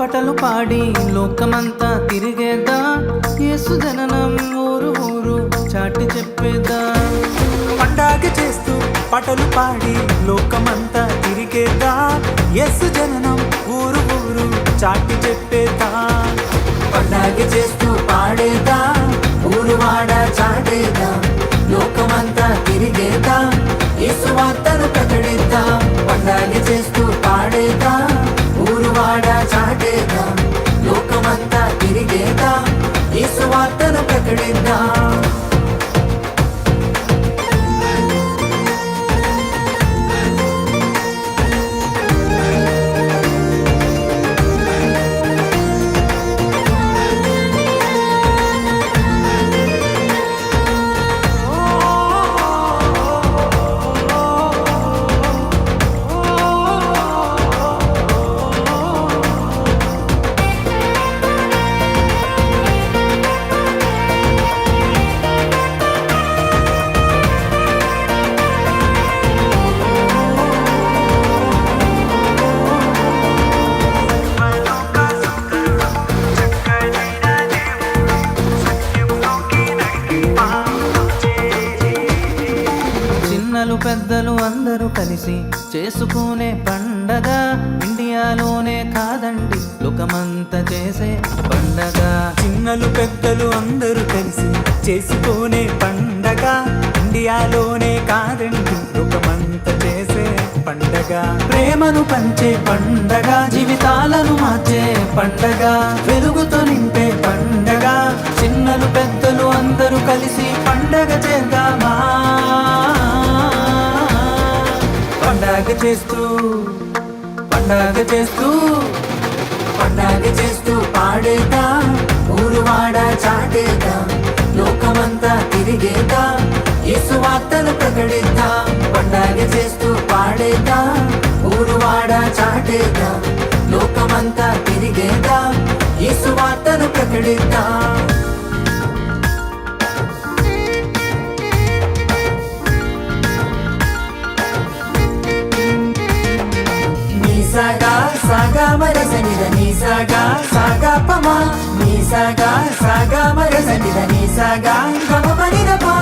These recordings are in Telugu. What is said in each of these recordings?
పాటలు పాడి లోకమంతా తిరిగేదా, యేసు జననం ఊరు ఊరు చాటి చెప్పేదా. పండగ చేస్తూ పాటలు పాడి లోకమంతా తిరిగేదా, యేసు జననం ఊరు ఊరు చాటి చెప్పేదా. పండగ చేస్తూ పాడేదా, ఊరు వాడ చాటేదా, లోకమంతా తిరిగేదా, యేసు వార్తను ప్రకటిద్దా. పండగ చేస్తూ పాడేదా, ఊరు వాడ చాటేదా, లోకమంతా తిరిగేదా, యేసు వార్తను ప్రకటిద్దా. చిన్నలు పెద్దలు అందరూ కలిసి చేసుకునే పండగ, ఇండియాలోనే కాదండి లోకమంతా చేసే పండగ. చిన్నలు పెద్దలు అందరూ కలిసి చేసుకునే పండగ, ఇండియాలోనే కాదండి లోకమంతా చేసే పండగ. ప్రేమను పంచే పండగ, జీవితాలను మార్చే పండగ, వెలుగుతో నింపే పండగ. చిన్నలు పెద్దలు అందరూ కలిసి పండగ చేద్దామా. పండగ చేస్తూ పండగ చేస్తూ పండగ చేస్తూ పాడేదా, ఊరు వాడ చాటేదా, లోకమంతా తిరిగేదా, యేసు వార్తను ప్రకటిద్దా. పండగ చేస్తూ పాడేదా, ఊరు వాడ చాటేదా, లోకమంతా తిరిగేదా, యేసు వార్తను ప్రకటిద్దా. నిసగా సాగా మరసనిద నిసగా సాగా పమా, నిసగా సాగా మరసనిద నిసగా గమ పరిదపా.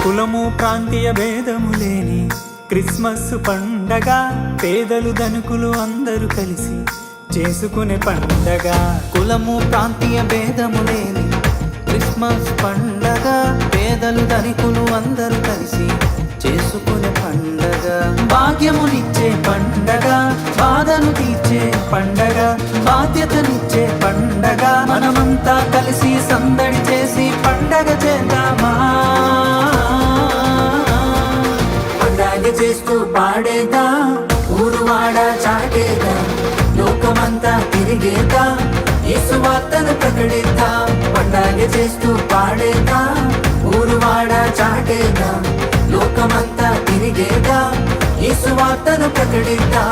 కులము ప్రాంతీయ భేదము లేని క్రిస్మస్ పండగ, పేదలు ధనికులు అందరూ కలిసి చేసుకునే పండగ. కులము ప్రాంతీయ భేదము లేని క్రిస్మస్ పండగ, పేదలు ధనికులు అందరూ కలిసి చేసుకునే పండగ. భాగ్యమునిచ్చే పండగ, బాధను తీర్చే పండగ, బాధ్యతనిచ్చే పండగ. మనమంతా కలిసి సందడి చేసి పండగ చేద్దామా. పండగ చేస్తూ పాడేదా, ఊరు వాడ చాటేదా, లోకమంతా తిరిగేదా, యేసు వార్తను ప్రకటిద్దా. పండగ చేస్తూ పాడేదా, ఊరు వాడ చాటేదా, లోకమంతా తిరిగేదా, యేసు వార్తను ప్రకటిద్దా.